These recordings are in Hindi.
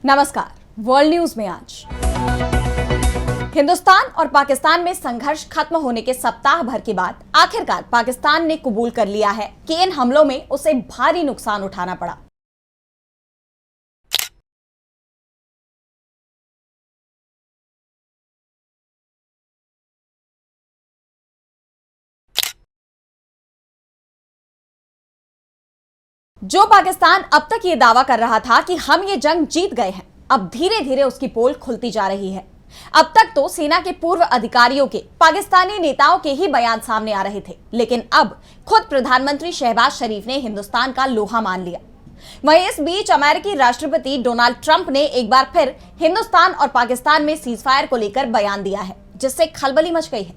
नमस्कार। वर्ल्ड न्यूज में आज हिंदुस्तान और पाकिस्तान में संघर्ष खत्म होने के सप्ताह भर के बाद आखिरकार पाकिस्तान ने कबूल कर लिया है कि इन हमलों में उसे भारी नुकसान उठाना पड़ा। जो पाकिस्तान अब तक ये दावा कर रहा था कि हम ये जंग जीत गए हैं, अब धीरे धीरे उसकी पोल खुलती जा रही है। अब तक तो सेना के पूर्व अधिकारियों के, पाकिस्तानी नेताओं के ही बयान सामने आ रहे थे, लेकिन अब खुद प्रधानमंत्री शहबाज शरीफ ने हिंदुस्तान का लोहा मान लिया। वहीं इस बीच अमेरिकी राष्ट्रपति डोनाल्ड ट्रंप ने एक बार फिर हिंदुस्तान और पाकिस्तान में सीजफायर को लेकर बयान दिया है, जिससे खलबली मच गई है।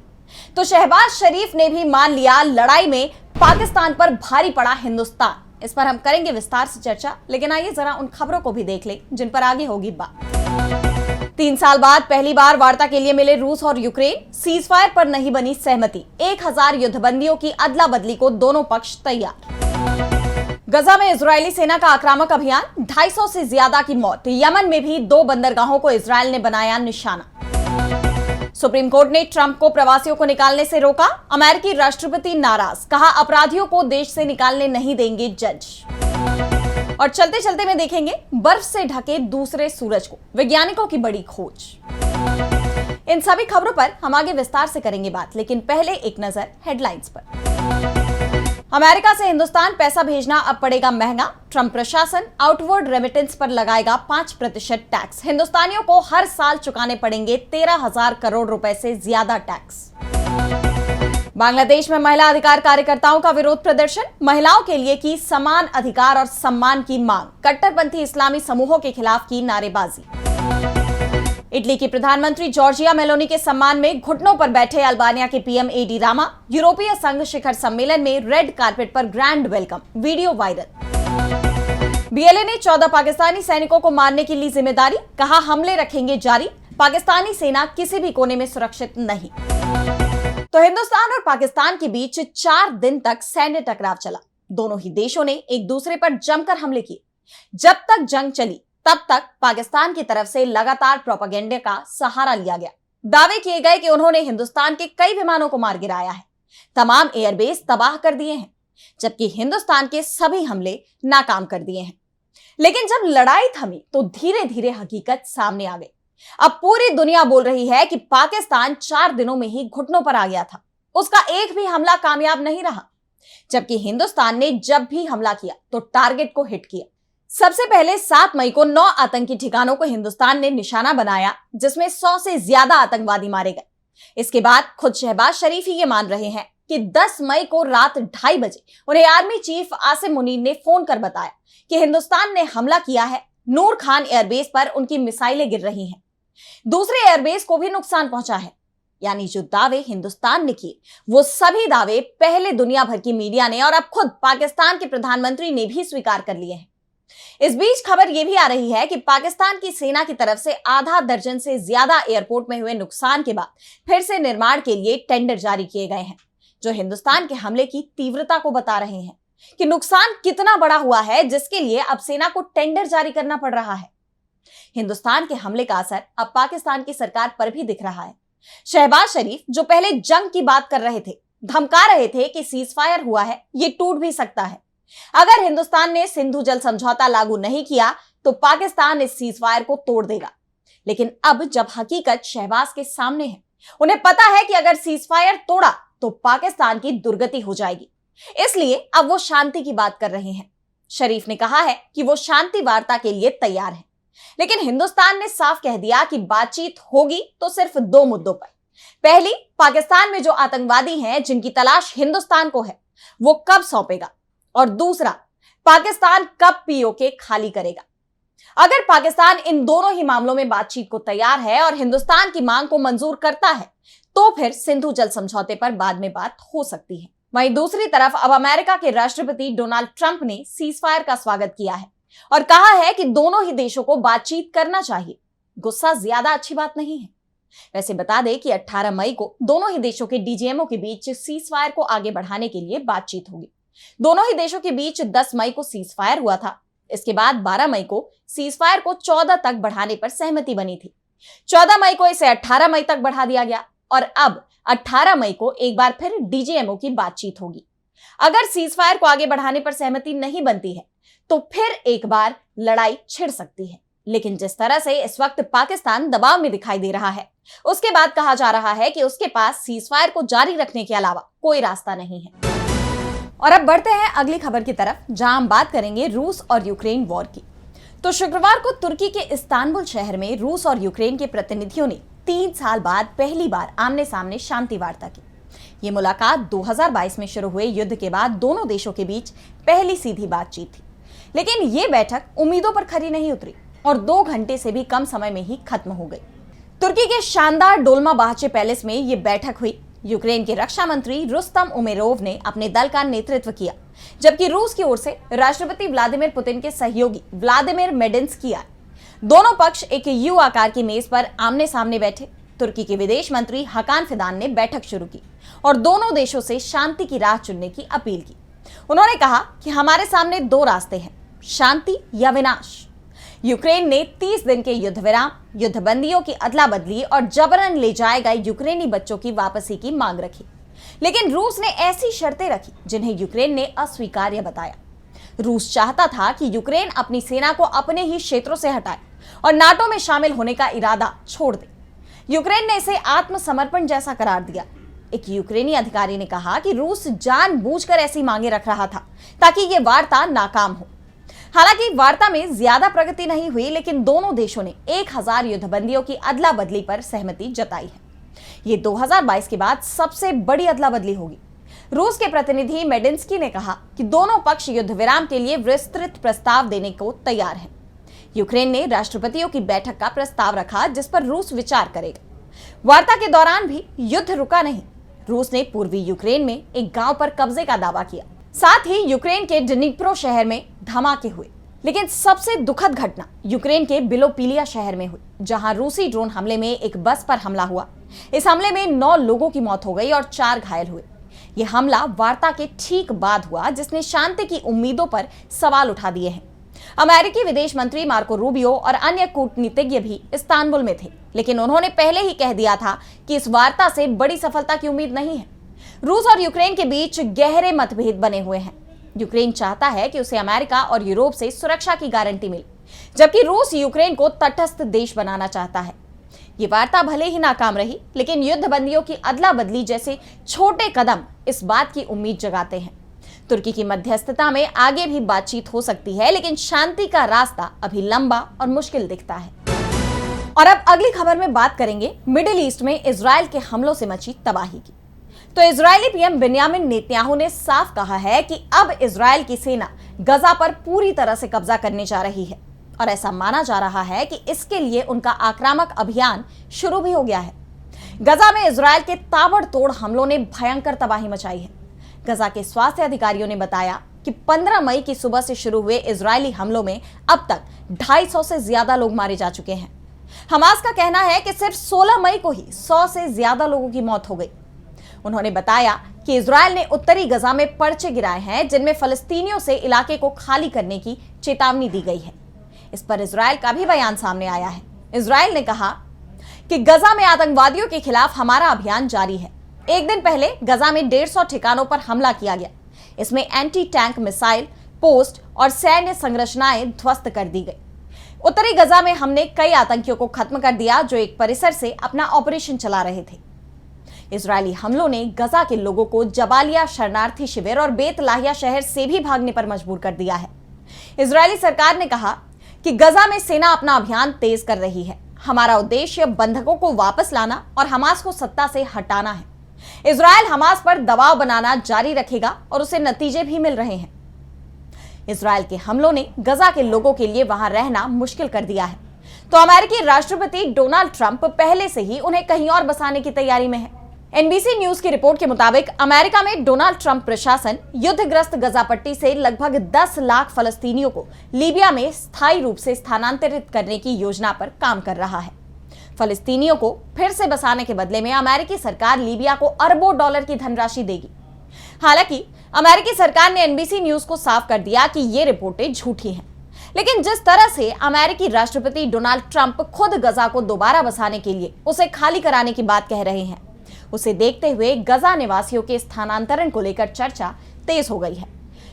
तो शहबाज शरीफ ने भी मान लिया, लड़ाई में पाकिस्तान पर भारी पड़ा हिंदुस्तान। इस पर हम करेंगे विस्तार से चर्चा, लेकिन आइए जरा उन खबरों को भी देख लें जिन पर आगे होगी बात। 3 साल बाद पहली बार वार्ता के लिए मिले रूस और यूक्रेन, सीजफायर पर नहीं बनी सहमति। 1000 युद्धबंदियों की अदला बदली को दोनों पक्ष तैयार। गजा में इजरायली सेना का आक्रामक अभियान, 250 से ज्यादा की मौत। यमन में भी 2 बंदरगाहों को इजरायल ने बनाया निशाना। सुप्रीम कोर्ट ने ट्रंप को प्रवासियों को निकालने से रोका, अमेरिकी राष्ट्रपति नाराज, कहा अपराधियों को देश से निकालने नहीं देंगे जज। और चलते चलते में देखेंगे बर्फ से ढके दूसरे सूरज को, वैज्ञानिकों की बड़ी खोज। इन सभी खबरों पर हम आगे विस्तार से करेंगे बात, लेकिन पहले एक नजर हेडलाइंस पर। अमेरिका से हिंदुस्तान पैसा भेजना अब पड़ेगा महंगा, ट्रंप प्रशासन आउटवर्ड रेमिटेंस पर लगाएगा 5% टैक्स। हिंदुस्तानियों को हर साल चुकाने पड़ेंगे 13,000 करोड़ रुपए से ज्यादा टैक्स। बांग्लादेश में महिला अधिकार कार्यकर्ताओं का विरोध प्रदर्शन, महिलाओं के लिए की समान अधिकार और सम्मान की मांग, कट्टरपंथी इस्लामी समूहों के खिलाफ की नारेबाजी। इटली की प्रधानमंत्री जॉर्जिया मेलोनी के सम्मान में घुटनों पर बैठे अल्बानिया के पीएम एडी रामा, यूरोपीय संघ शिखर सम्मेलन में रेड कार्पेट पर grand welcome, video viral. BLA ने 14 पाकिस्तानी सैनिकों को मारने की ली जिम्मेदारी, कहा हमले रखेंगे जारी, पाकिस्तानी सेना किसी भी कोने में सुरक्षित नहीं। तो हिंदुस्तान और पाकिस्तान के बीच 4 दिन तक सैन्य टकराव चला। दोनों ही देशों ने एक दूसरे पर जमकर हमले किए। जब तक जंग चली तब तक पाकिस्तान की तरफ से लगातार प्रोपेगेंडा का सहारा लिया गया। दावे किए गए कि उन्होंने हिंदुस्तान के कई विमानों को मार गिराया है, तमाम एयरबेस तबाह कर दिए हैं, जबकि हिंदुस्तान के सभी हमले नाकाम कर दिए हैं। लेकिन जब लड़ाई थमी तो धीरे धीरे हकीकत सामने आ गई। अब पूरी दुनिया बोल रही है कि पाकिस्तान 4 दिनों में ही घुटनों पर आ गया था, उसका एक भी हमला कामयाब नहीं रहा। जबकि हिंदुस्तान ने जब भी हमला किया तो टारगेट को हिट किया। सबसे पहले 7 मई को 9 आतंकी ठिकानों को हिंदुस्तान ने निशाना बनाया, जिसमें 100 से ज्यादा आतंकवादी मारे गए। इसके बाद खुद शहबाज शरीफ ही ये मान रहे हैं कि 10 मई को रात 2:30 बजे उन्हें आर्मी चीफ आसिम मुनीर ने फोन कर बताया कि हिंदुस्तान ने हमला किया है, नूर खान एयरबेस पर उनकी मिसाइलें गिर रही हैं, दूसरे एयरबेस को भी नुकसान पहुंचा है। यानी जो दावे हिंदुस्तान ने किए वो सभी दावे पहले दुनिया भर की मीडिया ने और अब खुद पाकिस्तान के प्रधानमंत्री ने भी स्वीकार कर लिए हैं। इस बीच खबर यह भी आ रही है कि पाकिस्तान की सेना की तरफ से आधा दर्जन से ज्यादा एयरपोर्ट में हुए नुकसान के बाद फिर से निर्माण के लिए टेंडर जारी किए गए हैं, जो हिंदुस्तान के हमले की तीव्रता को बता रहे हैं कि नुकसान कितना बड़ा हुआ है, जिसके लिए अब सेना को टेंडर जारी करना पड़ रहा है। हिंदुस्तान के हमले का असर अब पाकिस्तान की सरकार पर भी दिख रहा है। शहबाज शरीफ जो पहले जंग की बात कर रहे थे, धमका रहे थे कि सीजफायर हुआ है, ये टूट भी सकता है। अगर हिंदुस्तान ने सिंधु जल समझौता लागू नहीं किया तो पाकिस्तान इस सीजफायर को तोड़ देगा। लेकिन अब जब हकीकत शहबाज के सामने है, उन्हें पता है कि अगर सीजफायर तोड़ा तो पाकिस्तान की दुर्गति हो जाएगी, इसलिए अब वो शांति की बात कर रहे हैं। शरीफ ने कहा है कि वो शांति वार्ता के लिए तैयार है, लेकिन हिंदुस्तान ने साफ कह दिया कि बातचीत होगी तो सिर्फ 2 मुद्दों पर। पहली, पाकिस्तान में जो आतंकवादी हैं जिनकी तलाश हिंदुस्तान को है, वो कब सौंपेगा, और दूसरा, पाकिस्तान कब पीओके खाली करेगा। अगर पाकिस्तान इन दोनों ही मामलों में बातचीत को तैयार है और हिंदुस्तान की मांग को मंजूर करता है, तो फिर सिंधु जल समझौते पर बाद में बात हो सकती है। वहीं दूसरी तरफ अब अमेरिका के राष्ट्रपति डोनाल्ड ट्रंप ने सीजफायर का स्वागत किया है और कहा है कि दोनों ही देशों को बातचीत करना चाहिए। गुस्सा ज्यादा अच्छी बात नहीं है। वैसे बता दें कि 18 मई को दोनों ही देशों के डीजीएमओ के बीच सीजफायर को आगे बढ़ाने के लिए बातचीत होगी। दोनों ही देशों के बीच 10 मई को सीजफायर हुआ था। इसके बाद 12 मई को सीजफायर को 14 तक बढ़ाने पर सहमति बनी थी। 14 मई को इसे 18 मई तक बढ़ा दिया गया और अब 18 मई को एक बार फिर डीजीएमओ की बातचीत होगी। अगर सीजफायर को आगे बढ़ाने पर सहमति नहीं बनती है तो फिर एक बार लड़ाई छिड़ सकती है। लेकिन जिस तरह से इस वक्त पाकिस्तान दबाव में दिखाई दे रहा है, उसके बाद कहा जा रहा है कि उसके पास सीजफायर को जारी रखने के अलावा कोई रास्ता नहीं है। और अब बढ़ते हैं अगली खबर की तरफ, जहां हम बात करेंगे रूस और यूक्रेन वॉर की। तो शुक्रवार को तुर्की के इस्तांबुल शहर में रूस और यूक्रेन के प्रतिनिधियों ने 3 साल बाद पहली बार आमने सामने शांति वार्ता की। ये मुलाकात 2022 में शुरू हुए युद्ध के बाद दोनों देशों के बीच पहली सीधी बातचीत थी। लेकिन ये बैठक उम्मीदों पर खरी नहीं उतरी और 2 घंटे से भी कम समय में ही खत्म हो गई। तुर्की के शानदार डोलमाबाहचे पैलेस में ये बैठक हुई। यूक्रेन के रक्षा मंत्री रुस्तम उमेरोव ने अपने दल का नेतृत्व किया, जबकि रूस की ओर से राष्ट्रपति व्लादिमीर पुतिन के सहयोगी व्लादिमीर मेडिंस्की आए। दोनों पक्ष एक यू आकार की मेज पर आमने सामने बैठे। तुर्की के विदेश मंत्री हकान फिदान ने बैठक शुरू की और दोनों देशों से शांति की राह चुनने की अपील की। उन्होंने कहा कि हमारे सामने 2 रास्ते हैं, शांति या विनाश। यूक्रेन ने 30 दिन के युद्ध विराम, युद्धबंदियों की अदला बदली और जबरन ले जाए गए यूक्रेनी बच्चों की वापसी की मांग रखी। लेकिन रूस ने ऐसी शर्तें रखी जिन्हें यूक्रेन ने अस्वीकार्य बताया। रूस चाहता था कि यूक्रेन अपनी सेना को अपने ही क्षेत्रों से हटाए और नाटो में शामिल होने का इरादा छोड़ दे। यूक्रेन ने इसे आत्मसमर्पण जैसा करार दिया। एक यूक्रेनी अधिकारी ने कहा कि रूस जानबूझकर ऐसी मांगे रख रहा था ताकि ये वार्ता नाकाम हो। हालांकि वार्ता में ज्यादा प्रगति नहीं हुई, लेकिन दोनों देशों ने 1000 युद्धबंदियों की अदला बदली पर सहमति जताई है। ये 2022 के बाद सबसे बड़ी अदला बदली होगी। रूस के प्रतिनिधि मेडिंस्की ने कहा कि दोनों पक्ष युद्ध विराम के लिए विस्तृत प्रस्ताव देने को तैयार हैं। यूक्रेन ने राष्ट्रपतियों की बैठक का प्रस्ताव रखा जिस पर रूस विचार करेगा। वार्ता के दौरान भी युद्ध रुका नहीं। रूस ने पूर्वी यूक्रेन में एक गांव पर कब्जे का दावा किया। साथ ही यूक्रेन के डिनिप्रो शहर में धमाके हुए। लेकिन सबसे दुखद घटना यूक्रेन के बिलोपिलिया शहर में हुई, जहां रूसी ड्रोन हमले में एक बस पर हमला हुआ। इस हमले में 9 लोगों की मौत हो गई और 4 घायल हुए। यह हमला वार्ता के ठीक बाद हुआ, जिसने शांति की उम्मीदों पर सवाल उठा दिए हैं। अमेरिकी विदेश मंत्री मार्को रूबियो और अन्य कूटनीतिज्ञ भी इस्तांबुल में थे, लेकिन उन्होंने पहले ही कह दिया था कि इस वार्ता से बड़ी सफलता की उम्मीद नहीं है। रूस और यूक्रेन के बीच गहरे मतभेद बने हुए हैं। यूक्रेन चाहता है कि उसे अमेरिका और यूरोप से सुरक्षा की गारंटी मिले, जबकि रूस यूक्रेन को तटस्थ देश बनाना चाहता है। ये वार्ता भले ही नाकाम रही, लेकिन युद्धबंदियों की अदला बदली जैसे छोटे कदम इस बात की उम्मीद जगाते हैं। तुर्की की मध्यस्थता में आगे भी बातचीत हो सकती है, लेकिन शांति का रास्ता अभी लंबा और मुश्किल दिखता है। और अब अगली खबर में बात करेंगे मिडिल ईस्ट में इजराइल के हमलों से मची तबाही की। तो इजरायली पीएम बेंयामिन नेतन्याहू ने साफ कहा है कि अब इजराइल की सेना गजा पर पूरी तरह से कब्जा करने जा रही है और ऐसा माना जा रहा है कि इसके लिए उनका आक्रामक अभियान शुरू भी हो गया है। गजा में इजराइल के ताबड़तोड़ हमलों ने भयंकर तबाही मचाई है। गजा के स्वास्थ्य अधिकारियों ने बताया कि 15 मई की सुबह से शुरू हुए इजरायली हमलों में अब तक 250 से ज्यादा लोग मारे जा चुके हैं। हमास का कहना है कि सिर्फ 16 मई को ही 100 से ज्यादा लोगों की मौत हो गई। उन्होंने बताया कि इजराइल ने उत्तरी गजा में पर्चे गिराए हैं, जिनमें फलस्तीनियों से इलाके को खाली करने की चेतावनी दी गई है। इस पर इजराइल का भी बयान सामने आया है। इजराइल ने कहा कि गजा में आतंकवादियों के खिलाफ हमारा अभियान जारी है। एक दिन पहले गजा में 150 ठिकानों पर हमला किया गया। इसमें एंटी टैंक मिसाइल पोस्ट और सैन्य संरचनाएं ध्वस्त कर दी गई। उत्तरी गजा में हमने कई आतंकियों को खत्म कर दिया जो एक परिसर से अपना ऑपरेशन चला रहे थे। इजरायली हमलों ने गजा के लोगों को जबालिया शरणार्थी शिविर और बेत लाहिया शहर से भी भागने पर मजबूर कर दिया है। इजरायली सरकार ने कहा कि गजा में सेना अपना अभियान तेज कर रही है। हमारा उद्देश्य बंधकों को वापस लाना और हमास को सत्ता से हटाना है। इजरायल हमास पर दबाव बनाना जारी रखेगा और उसे नतीजे भी मिल रहे हैं। इजरायल के हमलों ने गजा के लोगों के लिए वहां रहना मुश्किल कर दिया है, तो अमेरिकी राष्ट्रपति डोनाल्ड ट्रंप पहले से ही उन्हें कहीं और बसाने की तैयारी में है। एनबीसी न्यूज की रिपोर्ट के मुताबिक अमेरिका में डोनाल्ड ट्रंप प्रशासन युद्धग्रस्त गजा पट्टी से लगभग 10 लाख फलस्तीनियों को लीबिया में स्थायी रूप से स्थानांतरित करने की योजना पर काम कर रहा है। फलस्तीनियों को फिर से बसाने के बदले में अमेरिकी सरकार लीबिया को अरबों डॉलर की धनराशि देगी। हालांकि अमेरिकी सरकार ने एनबीसी न्यूज को साफ कर दिया कि ये रिपोर्टें झूठी हैं। लेकिन जिस तरह से अमेरिकी राष्ट्रपति डोनाल्ड ट्रंप खुद गजा को दोबारा बसाने के लिए उसे खाली कराने की बात कह रहे हैं, उसे देखते हुए गजा निवासियों के स्थानांतरण को लेकर चर्चा तेज हो गई है।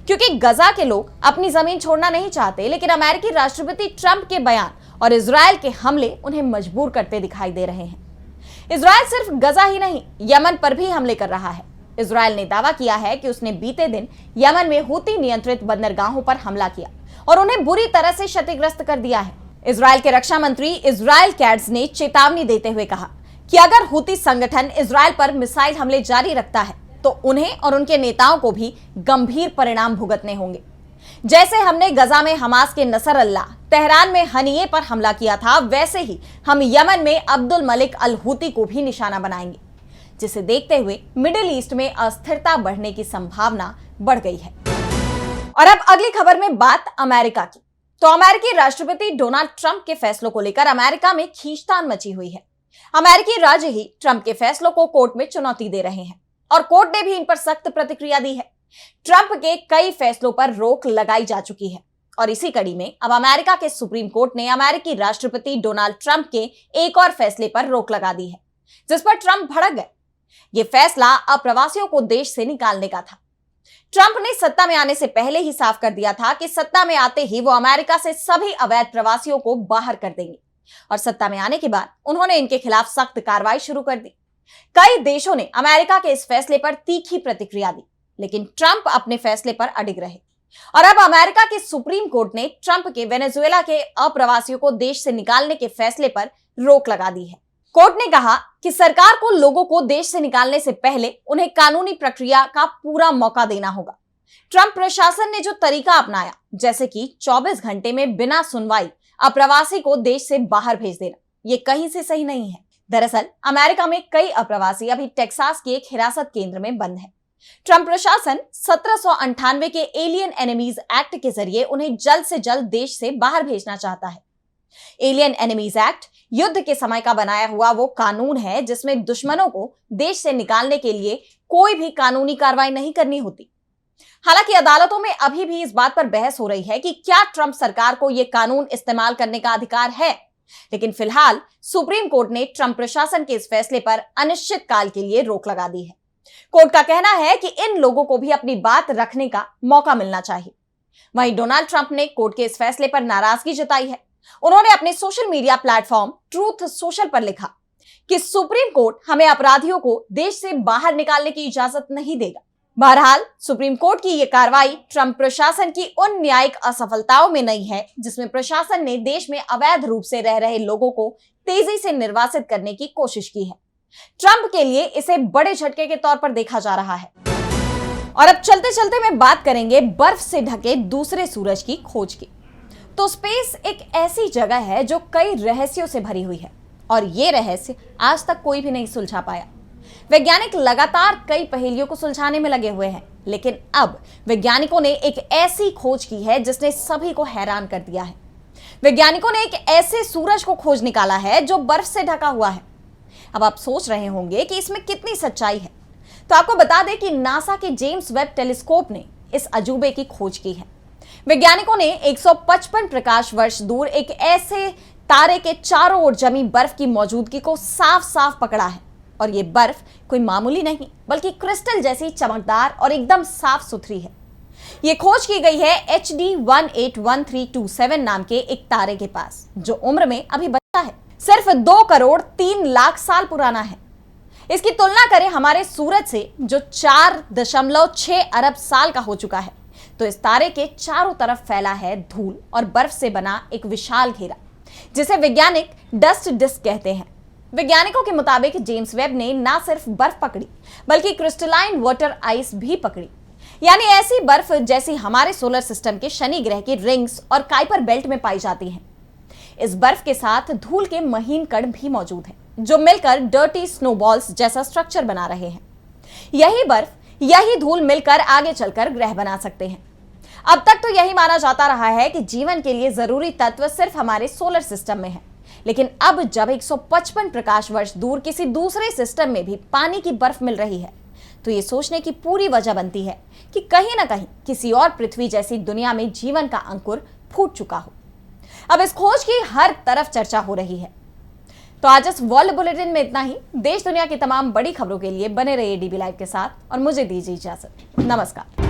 क्योंकि गजा के लोग अपनी जमीन छोड़ना नहीं चाहते, लेकिन अमेरिकी राष्ट्रपति ट्रंप के बयान और इजराइल के हमले उन्हें मजबूर करते दिखाई दे रहे हैं। इजराइल सिर्फ गजा ही नहीं, यमन पर भी हमले कर रहा है। इजराइल ने दावा किया है कि उसने बीते दिन यमन में हूती नियंत्रित बंदरगाहों पर हमला किया और उन्हें बुरी तरह से क्षतिग्रस्त कर दिया है। इजराइल के रक्षा मंत्री इजराइल कैट्ज ने चेतावनी देते हुए कहा कि अगर हूती संगठन इजराइल पर मिसाइल हमले जारी रखता है तो उन्हें और उनके नेताओं को भी गंभीर परिणाम भुगतने होंगे। जैसे हमने गजा में हमास के नसर अल्लाह, तेहरान में हनिये पर हमला किया था, वैसे ही हम यमन में अब्दुल मलिक अल हूती को भी निशाना बनाएंगे, जिसे देखते हुए मिडिल ईस्ट में अस्थिरता बढ़ने की संभावना बढ़ गई है। और अब अगली खबर में बात अमेरिका की। तो अमेरिकी राष्ट्रपति डोनाल्ड ट्रंप के फैसलों को लेकर अमेरिका में खींचतान मची हुई है। अमेरिकी राज्य ही ट्रंप के फैसलों को कोर्ट में चुनौती दे रहे हैं और कोर्ट ने भी इन पर सख्त प्रतिक्रिया दी है। ट्रंप के कई फैसलों पर रोक लगाई जा चुकी है और इसी कड़ी में अब अमेरिका के सुप्रीम कोर्ट ने अमेरिकी राष्ट्रपति डोनाल्ड ट्रंप के एक और फैसले पर रोक लगा दी है, जिस पर ट्रंप भड़क गए। यह फैसला अप्रवासियों को देश से निकालने का था। ट्रंप ने सत्ता में आने से पहले ही साफ कर दिया था कि सत्ता में आते ही वो अमेरिका से सभी अवैध प्रवासियों को बाहर कर देंगे और सत्ता में आने के बाद उन्होंने इनके खिलाफ सख्त कार्रवाई शुरू कर दी। कई देशों ने अमेरिका के इस फैसले पर तीखी प्रतिक्रिया दी, लेकिन ट्रंप अपने फैसले पर अडिग रहे और अब अमेरिका के सुप्रीम कोर्ट ने ट्रंप के वेनेजुएला के अप्रवासियों को देश से निकालने के फैसले पर रोक लगा दी है। कोर्ट ने कहा कि सरकार को लोगों को देश से निकालने से पहले उन्हें कानूनी प्रक्रिया का पूरा मौका देना होगा। ट्रंप प्रशासन ने जो तरीका अपनाया, जैसे कि 24 घंटे में बिना सुनवाई अप्रवासी को देश से बाहर भेज देना, ये कहीं से सही नहीं है। दरअसल अमेरिका में कई अप्रवासी अभी टेक्सास के एक हिरासत केंद्र में बंद हैं। ट्रंप प्रशासन 1798 के एलियन एनिमीज एक्ट के जरिए उन्हें जल्द से जल्द देश से बाहर भेजना चाहता है। एलियन एनिमीज एक्ट युद्ध के समय का बनाया हुआ वो कानून है जिसमें दुश्मनों को देश से निकालने के लिए कोई भी कानूनी कार्रवाई नहीं करनी होती। हालांकि अदालतों में अभी भी इस बात पर बहस हो रही है कि क्या ट्रंप सरकार को यह कानून इस्तेमाल करने का अधिकार है, लेकिन फिलहाल सुप्रीम कोर्ट ने ट्रंप प्रशासन के इस फैसले पर अनिश्चित काल के लिए रोक लगा दी है। कोर्ट का कहना है कि इन लोगों को भी अपनी बात रखने का मौका मिलना चाहिए। वहीं डोनाल्ड ट्रंप ने कोर्ट के इस फैसले पर नाराजगी जताई है। उन्होंने अपने social media platform truth social पर लिखा कि सुप्रीम कोर्ट हमें अपराधियों को देश से बाहर निकालने की इजाजत नहीं देगा। बहरहाल सुप्रीम कोर्ट की यह कार्रवाई ट्रंप प्रशासन की उन न्यायिक असफलताओं में नहीं है जिसमें प्रशासन ने देश में अवैध रूप से रह रहे लोगों को तेजी से निर्वासित करने की कोशिश की है। ट्रंप के लिए इसे बड़े झटके के तौर पर देखा जा रहा है। और अब चलते चलते मैं बात करेंगे बर्फ से ढके दूसरे सूरज की खोज की। तो स्पेस एक ऐसी जगह है जो कई रहस्यों से भरी हुई है और ये रहस्य आज तक कोई भी नहीं सुलझा पाया। वैज्ञानिक लगातार कई पहेलियों को सुलझाने में लगे हुए हैं, लेकिन अब वैज्ञानिकों ने एक ऐसी खोज की है जिसने सभी को हैरान कर दिया है। वैज्ञानिकों ने एक ऐसे सूरज को खोज निकाला है जो बर्फ से ढका हुआ है। अब आप सोच रहे होंगे कि इसमें कितनी सच्चाई है, तो आपको बता दें कि नासा के जेम्स वेब टेलीस्कोप ने इस अजूबे की खोज की है। वैज्ञानिकों ने 155 प्रकाश वर्ष दूर एक ऐसे तारे के चारों ओर जमी बर्फ की मौजूदगी को साफ साफ पकड़ा है और ये बर्फ कोई मामूली नहीं बल्कि क्रिस्टल जैसी चमकदार और एकदम साफ सुथरी है। ये खोज की गई है HD 181327 नाम के एक तारे के पास, जो उम्र में अभी बच्चा है, सिर्फ 2 करोड़ 3 लाख साल पुराना है। इसकी तुलना करें हमारे सूरज से जो 4.6 अरब साल का हो चुका है, तो इस तारे के चारों तरफ फैला है धूल और बर्फ से बना एक विशाल घेरा, जिसे वैज्ञानिक डस्ट डिस्क कहते हैं। वैज्ञानिकों के मुताबिक जेम्स वेब ने ना सिर्फ बर्फ पकड़ी बल्कि क्रिस्टलाइन वाटर आइस भी पकड़ी, यानी ऐसी बर्फ जैसी हमारे सोलर सिस्टम के शनि ग्रह की रिंग्स और काइपर बेल्ट में पाई जाती हैं। इस बर्फ के साथ धूल के महीन कण भी मौजूद हैं, जो मिलकर डर्टी स्नोबॉल्स जैसा स्ट्रक्चर बना रहे हैं। यही बर्फ, यही धूल मिलकर आगे चलकर ग्रह बना सकते हैं। अब तक तो यही माना जाता रहा है कि जीवन के लिए जरूरी तत्व सिर्फ हमारे सोलर सिस्टम में है, लेकिन अब जब 155 प्रकाश वर्ष दूर किसी दूसरे सिस्टम में भी पानी की बर्फ मिल रही है, तो ये सोचने की पूरी वजह बनती है कि कहीं ना कहीं किसी और पृथ्वी जैसी दुनिया में जीवन का अंकुर फूट चुका हो। अब इस खोज की हर तरफ चर्चा हो रही है। तो आज इस वर्ल्ड बुलेटिन में इतना ही। देश दुनिया की तमाम बड़ी खबरों के लिए बने रहिए डीबी लाइव के साथ और मुझे दीजिए इजाजत। नमस्कार।